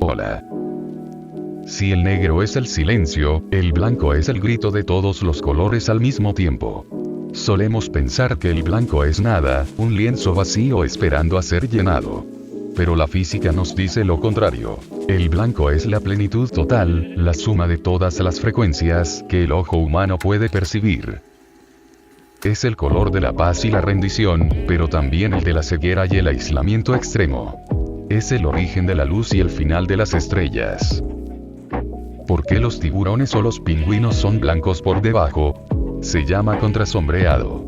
bola. Si el negro es el silencio, el blanco es el grito de todos los colores al mismo tiempo. Solemos pensar que el blanco es nada, un lienzo vacío esperando a ser llenado. Pero la física nos dice lo contrario. El blanco es la plenitud total, la suma de todas las frecuencias que el ojo humano puede percibir. Es el color de la paz y la rendición, pero también el de la ceguera y el aislamiento extremo. Es el origen de la luz y el final de las estrellas. ¿Por qué los tiburones o los pingüinos son blancos por debajo? Se llama contrasombreado.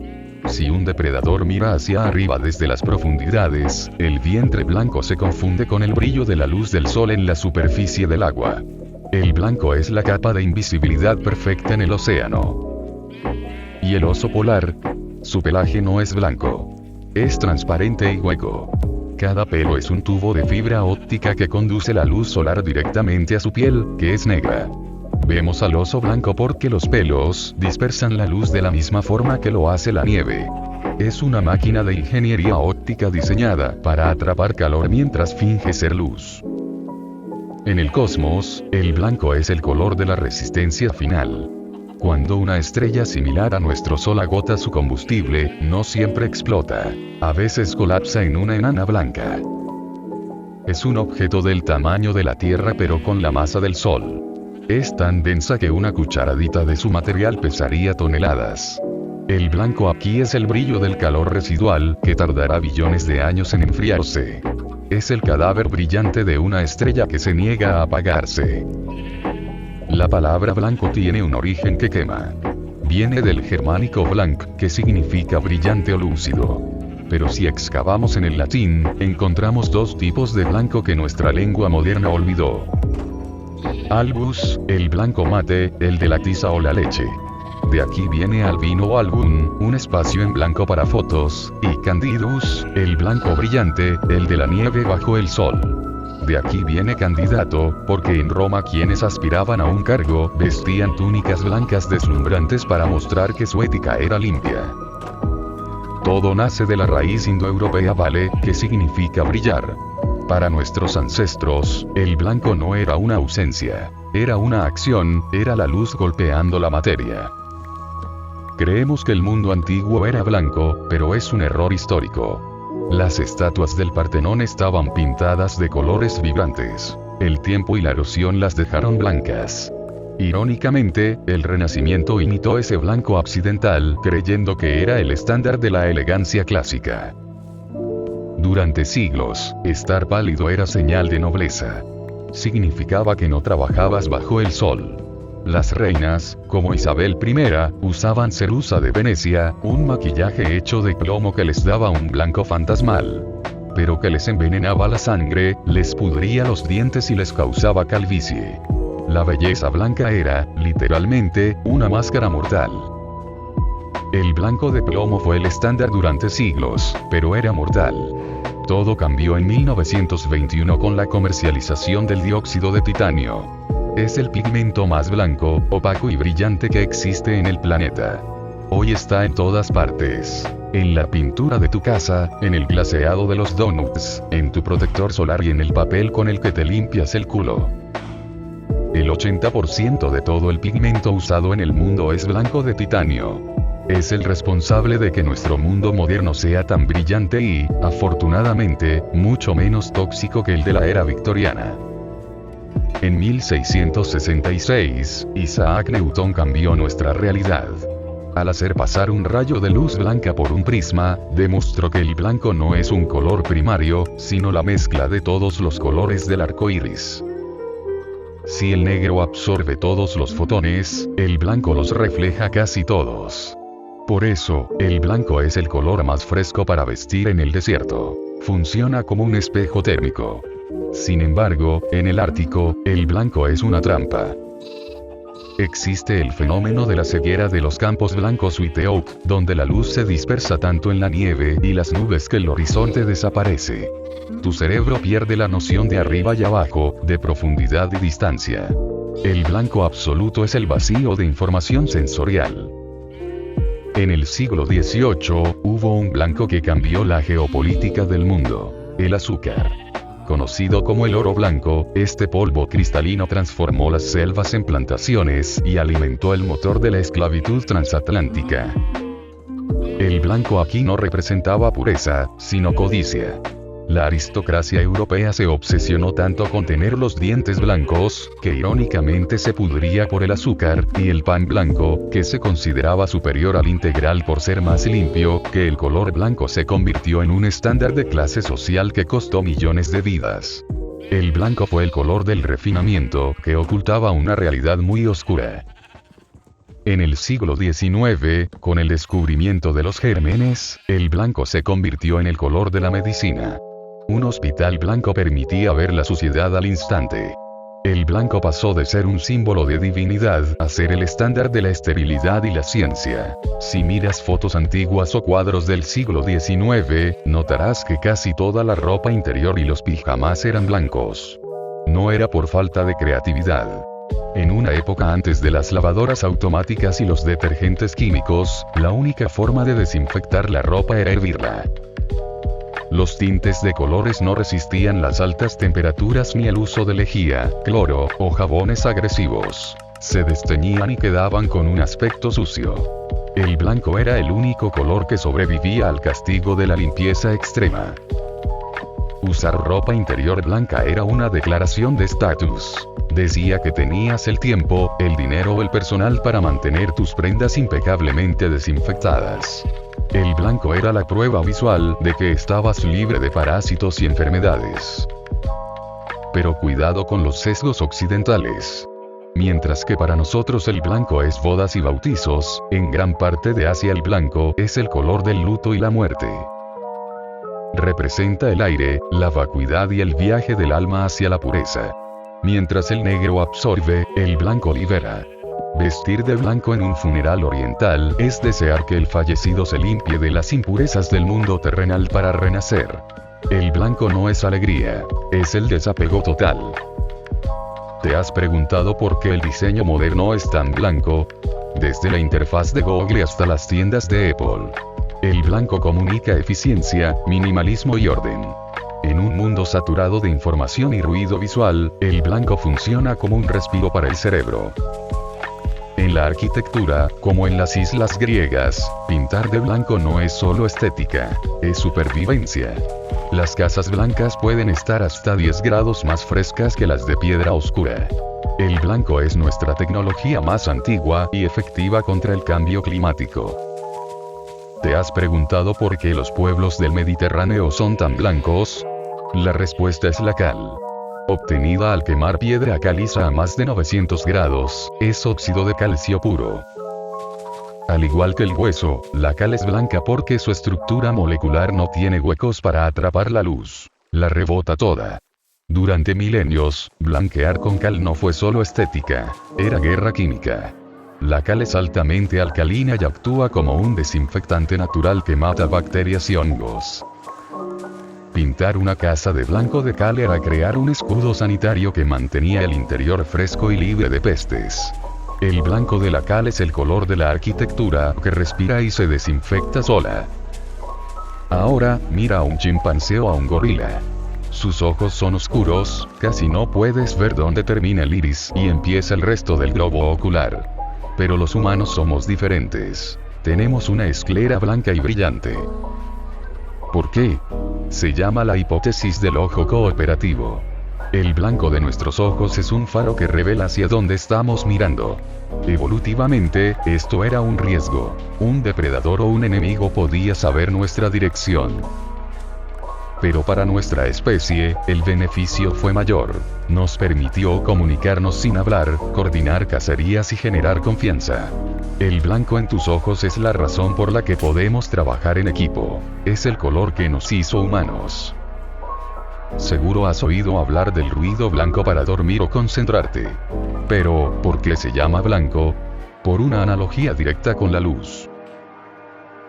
Si un depredador mira hacia arriba desde las profundidades, el vientre blanco se confunde con el brillo de la luz del sol en la superficie del agua. El blanco es la capa de invisibilidad perfecta en el océano. ¿Y el oso polar? Su pelaje no es blanco. Es transparente y hueco. Cada pelo es un tubo de fibra óptica que conduce la luz solar directamente a su piel, que es negra. Vemos al oso blanco porque los pelos dispersan la luz de la misma forma que lo hace la nieve. Es una máquina de ingeniería óptica diseñada para atrapar calor mientras finge ser luz. En el cosmos, el blanco es el color de la resistencia final. Cuando una estrella similar a nuestro Sol agota su combustible, no siempre explota. A veces colapsa en una enana blanca. Es un objeto del tamaño de la Tierra pero con la masa del Sol. Es tan densa que una cucharadita de su material pesaría toneladas. El blanco aquí es el brillo del calor residual, que tardará billones de años en enfriarse. Es el cadáver brillante de una estrella que se niega a apagarse. La palabra blanco tiene un origen que quema. Viene del germánico blanc, que significa brillante o lúcido. Pero si excavamos en el latín, encontramos dos tipos de blanco que nuestra lengua moderna olvidó. Albus, el blanco mate, el de la tiza o la leche. De aquí viene albino o album, un espacio en blanco para fotos, y candidus, el blanco brillante, el de la nieve bajo el sol. De aquí viene candidato, porque en Roma quienes aspiraban a un cargo, vestían túnicas blancas deslumbrantes para mostrar que su ética era limpia. Todo nace de la raíz indoeuropea vale, que significa brillar. Para nuestros ancestros, el blanco no era una ausencia, era una acción, era la luz golpeando la materia. Creemos que el mundo antiguo era blanco, pero es un error histórico. Las estatuas del Partenón estaban pintadas de colores vibrantes. El tiempo y la erosión las dejaron blancas. Irónicamente, el Renacimiento imitó ese blanco occidental, creyendo que era el estándar de la elegancia clásica. Durante siglos, estar pálido era señal de nobleza. Significaba que no trabajabas bajo el sol. Las reinas, como Isabel I, usaban cerusa de Venecia, un maquillaje hecho de plomo que les daba un blanco fantasmal. Pero que les envenenaba la sangre, les pudría los dientes y les causaba calvicie. La belleza blanca era, literalmente, una máscara mortal. El blanco de plomo fue el estándar durante siglos, pero era mortal. Todo cambió en 1921 con la comercialización del dióxido de titanio. Es el pigmento más blanco, opaco y brillante que existe en el planeta. Hoy está en todas partes. En la pintura de tu casa, en el glaseado de los donuts, en tu protector solar y en el papel con el que te limpias el culo. El 80% de todo el pigmento usado en el mundo es blanco de titanio. Es el responsable de que nuestro mundo moderno sea tan brillante y, afortunadamente, mucho menos tóxico que el de la era victoriana. En 1666, Isaac Newton cambió nuestra realidad. Al hacer pasar un rayo de luz blanca por un prisma, demostró que el blanco no es un color primario, sino la mezcla de todos los colores del arco iris. Si el negro absorbe todos los fotones, el blanco los refleja casi todos. Por eso, el blanco es el color más fresco para vestir en el desierto. Funciona como un espejo térmico. Sin embargo, en el Ártico, el blanco es una trampa. Existe el fenómeno de la ceguera de los campos blancos Whiteout, donde la luz se dispersa tanto en la nieve y las nubes que el horizonte desaparece. Tu cerebro pierde la noción de arriba y abajo, de profundidad y distancia. El blanco absoluto es el vacío de información sensorial. En el siglo XVIII, hubo un blanco que cambió la geopolítica del mundo: el azúcar. Conocido como el oro blanco, este polvo cristalino transformó las selvas en plantaciones y alimentó el motor de la esclavitud transatlántica. El blanco aquí no representaba pureza, sino codicia. La aristocracia europea se obsesionó tanto con tener los dientes blancos, que irónicamente se pudría por el azúcar, y el pan blanco, que se consideraba superior al integral por ser más limpio, que el color blanco se convirtió en un estándar de clase social que costó millones de vidas. El blanco fue el color del refinamiento, que ocultaba una realidad muy oscura. En el siglo XIX, con el descubrimiento de los gérmenes, el blanco se convirtió en el color de la medicina. Un hospital blanco permitía ver la suciedad al instante. El blanco pasó de ser un símbolo de divinidad a ser el estándar de la esterilidad y la ciencia. Si miras fotos antiguas o cuadros del siglo XIX, notarás que casi toda la ropa interior y los pijamas eran blancos. No era por falta de creatividad. En una época antes de las lavadoras automáticas y los detergentes químicos, la única forma de desinfectar la ropa era hervirla. Los tintes de colores no resistían las altas temperaturas ni el uso de lejía, cloro, o jabones agresivos. Se desteñían y quedaban con un aspecto sucio. El blanco era el único color que sobrevivía al castigo de la limpieza extrema. Usar ropa interior blanca era una declaración de estatus. Decía que tenías el tiempo, el dinero o el personal para mantener tus prendas impecablemente desinfectadas. El blanco era la prueba visual de que estabas libre de parásitos y enfermedades. Pero cuidado con los sesgos occidentales. Mientras que para nosotros el blanco es bodas y bautizos, en gran parte de Asia el blanco es el color del luto y la muerte. Representa el aire, la vacuidad y el viaje del alma hacia la pureza. Mientras el negro absorbe, el blanco libera. Vestir de blanco en un funeral oriental es desear que el fallecido se limpie de las impurezas del mundo terrenal para renacer. El blanco no es alegría, es el desapego total. ¿Te has preguntado por qué el diseño moderno es tan blanco? Desde la interfaz de Google hasta las tiendas de Apple. El blanco comunica eficiencia, minimalismo y orden. En un mundo saturado de información y ruido visual, el blanco funciona como un respiro para el cerebro. En la arquitectura, como en las islas griegas, pintar de blanco no es solo estética, es supervivencia. Las casas blancas pueden estar hasta 10 grados más frescas que las de piedra oscura. El blanco es nuestra tecnología más antigua y efectiva contra el cambio climático. ¿Te has preguntado por qué los pueblos del Mediterráneo son tan blancos? La respuesta es la cal. Obtenida al quemar piedra caliza a más de 900 grados, es óxido de calcio puro. Al igual que el hueso, la cal es blanca porque su estructura molecular no tiene huecos para atrapar la luz. La rebota toda. Durante milenios, blanquear con cal no fue solo estética, era guerra química. La cal es altamente alcalina y actúa como un desinfectante natural que mata bacterias y hongos. Pintar una casa de blanco de cal era crear un escudo sanitario que mantenía el interior fresco y libre de pestes. El blanco de la cal es el color de la arquitectura que respira y se desinfecta sola. Ahora, mira a un chimpancé o a un gorila. Sus ojos son oscuros, casi no puedes ver dónde termina el iris y empieza el resto del globo ocular. Pero los humanos somos diferentes. Tenemos una esclera blanca y brillante. ¿Por qué? Se llama la hipótesis del ojo cooperativo. El blanco de nuestros ojos es un faro que revela hacia dónde estamos mirando. Evolutivamente, esto era un riesgo. Un depredador o un enemigo podía saber nuestra dirección. Pero para nuestra especie, el beneficio fue mayor. Nos permitió comunicarnos sin hablar, coordinar cacerías y generar confianza. El blanco en tus ojos es la razón por la que podemos trabajar en equipo. Es el color que nos hizo humanos. Seguro has oído hablar del ruido blanco para dormir o concentrarte. Pero, ¿por qué se llama blanco? Por una analogía directa con la luz.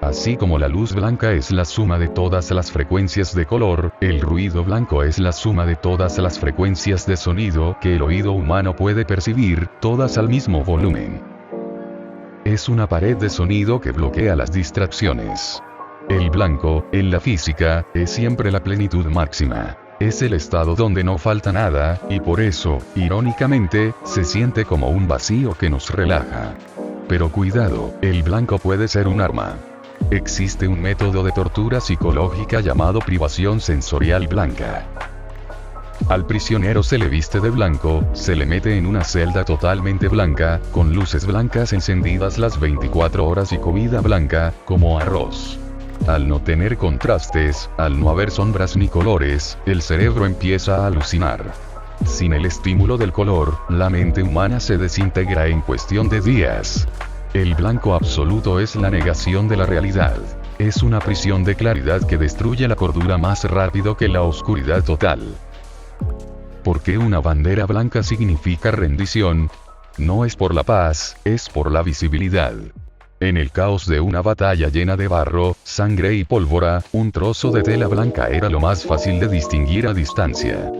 Así como la luz blanca es la suma de todas las frecuencias de color, el ruido blanco es la suma de todas las frecuencias de sonido que el oído humano puede percibir, todas al mismo volumen. Es una pared de sonido que bloquea las distracciones. El blanco, en la física, es siempre la plenitud máxima. Es el estado donde no falta nada, y por eso, irónicamente, se siente como un vacío que nos relaja. Pero cuidado, el blanco puede ser un arma. Existe un método de tortura psicológica llamado privación sensorial blanca. Al prisionero se le viste de blanco, se le mete en una celda totalmente blanca, con luces blancas encendidas las 24 horas y comida blanca, como arroz. Al no tener contrastes, al no haber sombras ni colores, el cerebro empieza a alucinar. Sin el estímulo del color, la mente humana se desintegra en cuestión de días. El blanco absoluto es la negación de la realidad. Es una prisión de claridad que destruye la cordura más rápido que la oscuridad total. ¿Por qué una bandera blanca significa rendición? No es por la paz, es por la visibilidad. En el caos de una batalla llena de barro, sangre y pólvora, un trozo de tela blanca era lo más fácil de distinguir a distancia.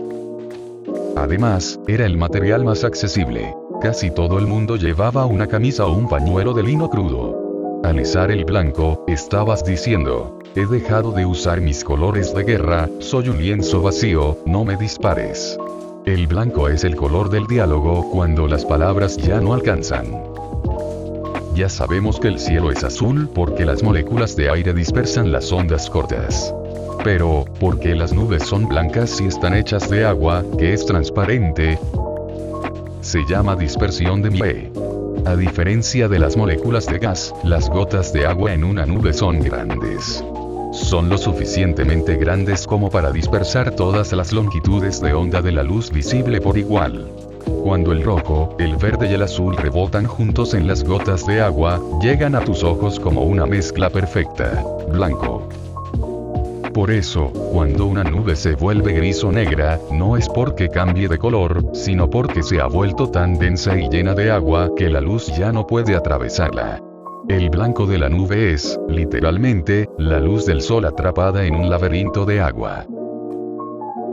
Además, era el material más accesible. Casi todo el mundo llevaba una camisa o un pañuelo de lino crudo. Al izar el blanco, estabas diciendo: he dejado de usar mis colores de guerra, soy un lienzo vacío, no me dispares. El blanco es el color del diálogo cuando las palabras ya no alcanzan. Ya sabemos que el cielo es azul porque las moléculas de aire dispersan las ondas cortas. Pero, ¿por qué las nubes son blancas si están hechas de agua, que es transparente? Se llama dispersión de Mie. A diferencia de las moléculas de gas, las gotas de agua en una nube son grandes. Son lo suficientemente grandes como para dispersar todas las longitudes de onda de la luz visible por igual. Cuando el rojo, el verde y el azul rebotan juntos en las gotas de agua, llegan a tus ojos como una mezcla perfecta, blanco. Por eso, cuando una nube se vuelve gris o negra, no es porque cambie de color, sino porque se ha vuelto tan densa y llena de agua que la luz ya no puede atravesarla. El blanco de la nube es, literalmente, la luz del sol atrapada en un laberinto de agua.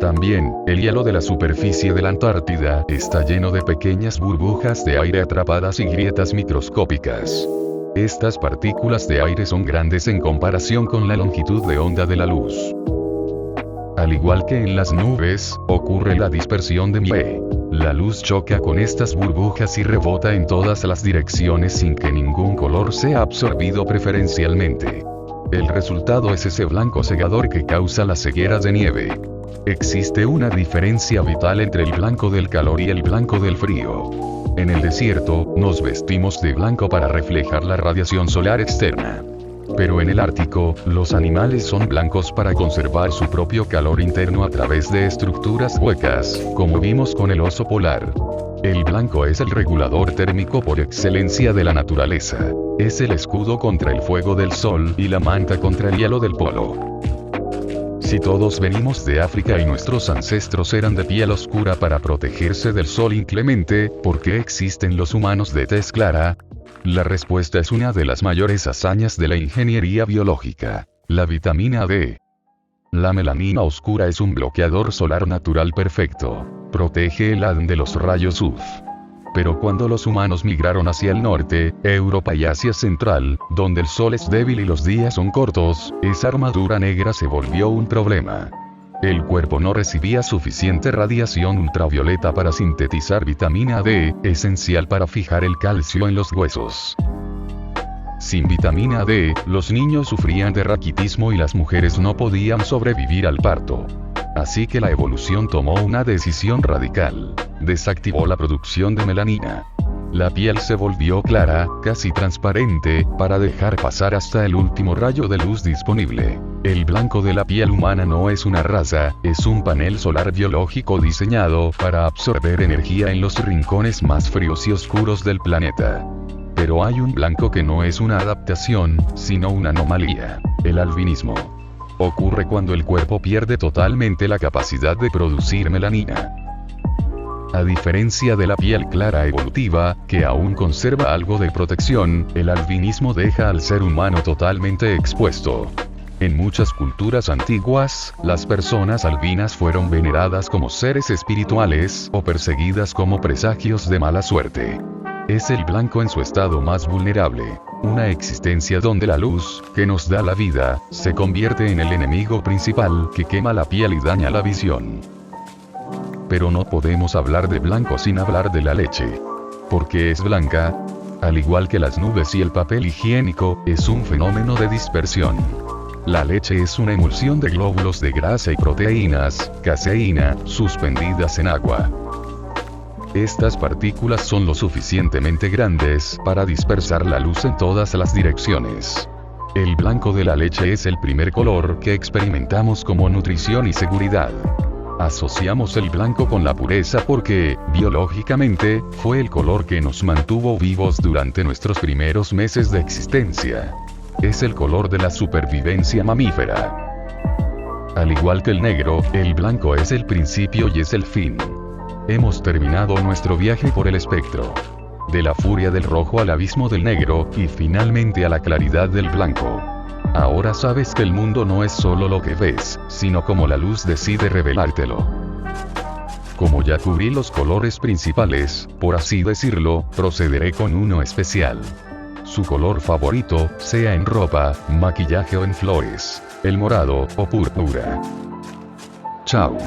También, el hielo de la superficie de la Antártida está lleno de pequeñas burbujas de aire atrapadas y grietas microscópicas. Estas partículas de aire son grandes en comparación con la longitud de onda de la luz. Al igual que en las nubes, ocurre la dispersión de Mie. La luz choca con estas burbujas y rebota en todas las direcciones sin que ningún color sea absorbido preferencialmente. El resultado es ese blanco cegador que causa la ceguera de nieve. Existe una diferencia vital entre el blanco del calor y el blanco del frío. En el desierto, nos vestimos de blanco para reflejar la radiación solar externa. Pero en el Ártico, los animales son blancos para conservar su propio calor interno a través de estructuras huecas, como vimos con el oso polar. El blanco es el regulador térmico por excelencia de la naturaleza. Es el escudo contra el fuego del sol y la manta contra el hielo del polo. Si todos venimos de África y nuestros ancestros eran de piel oscura para protegerse del sol inclemente, ¿por qué existen los humanos de tez clara? La respuesta es una de las mayores hazañas de la ingeniería biológica: la vitamina D. La melanina oscura es un bloqueador solar natural perfecto. Protege el ADN de los rayos UV. Pero cuando los humanos migraron hacia el norte, Europa y Asia Central, donde el sol es débil y los días son cortos, esa armadura negra se volvió un problema. El cuerpo no recibía suficiente radiación ultravioleta para sintetizar vitamina D, esencial para fijar el calcio en los huesos. Sin vitamina D, los niños sufrían de raquitismo y las mujeres no podían sobrevivir al parto. Así que la evolución tomó una decisión radical. Desactivó la producción de melanina. La piel se volvió clara, casi transparente, para dejar pasar hasta el último rayo de luz disponible. El blanco de la piel humana no es una raza, es un panel solar biológico diseñado para absorber energía en los rincones más fríos y oscuros del planeta. Pero hay un blanco que no es una adaptación, sino una anomalía: el albinismo. Ocurre cuando el cuerpo pierde totalmente la capacidad de producir melanina. A diferencia de la piel clara evolutiva, que aún conserva algo de protección, el albinismo deja al ser humano totalmente expuesto. En muchas culturas antiguas, las personas albinas fueron veneradas como seres espirituales, o perseguidas como presagios de mala suerte. Es el blanco en su estado más vulnerable. Una existencia donde la luz, que nos da la vida, se convierte en el enemigo principal que quema la piel y daña la visión. Pero no podemos hablar de blanco sin hablar de la leche. ¿Por qué es blanca? Al igual que las nubes y el papel higiénico, es un fenómeno de dispersión. La leche es una emulsión de glóbulos de grasa y proteínas, caseína, suspendidas en agua. Estas partículas son lo suficientemente grandes para dispersar la luz en todas las direcciones. El blanco de la leche es el primer color que experimentamos como nutrición y seguridad. Asociamos el blanco con la pureza porque, biológicamente, fue el color que nos mantuvo vivos durante nuestros primeros meses de existencia. Es el color de la supervivencia mamífera. Al igual que el negro, el blanco es el principio y es el fin. Hemos terminado nuestro viaje por el espectro. De la furia del rojo al abismo del negro, y finalmente a la claridad del blanco. Ahora sabes que el mundo no es solo lo que ves, sino como la luz decide revelártelo. Como ya cubrí los colores principales, por así decirlo, procederé con uno especial. Su color favorito, sea en ropa, maquillaje o en flores, el morado o púrpura. Chao.